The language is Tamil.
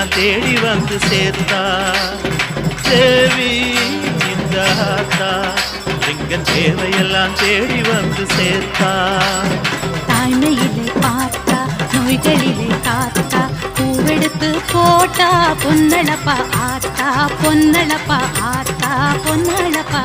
தேவையெல்லாம் தேடி வந்து சேர்த்தா தேவி இந்த ஆத்தா எங்க தேவையெல்லாம் தேடி வந்து சேர்த்தா. தாய்மையிலே பார்த்தா நோய்களிலே காத்தா பூவெடுத்து போட்டா பொன்னளப்பா ஆத்தா பொன்னளப்பா ஆத்தா பொன்னளப்பா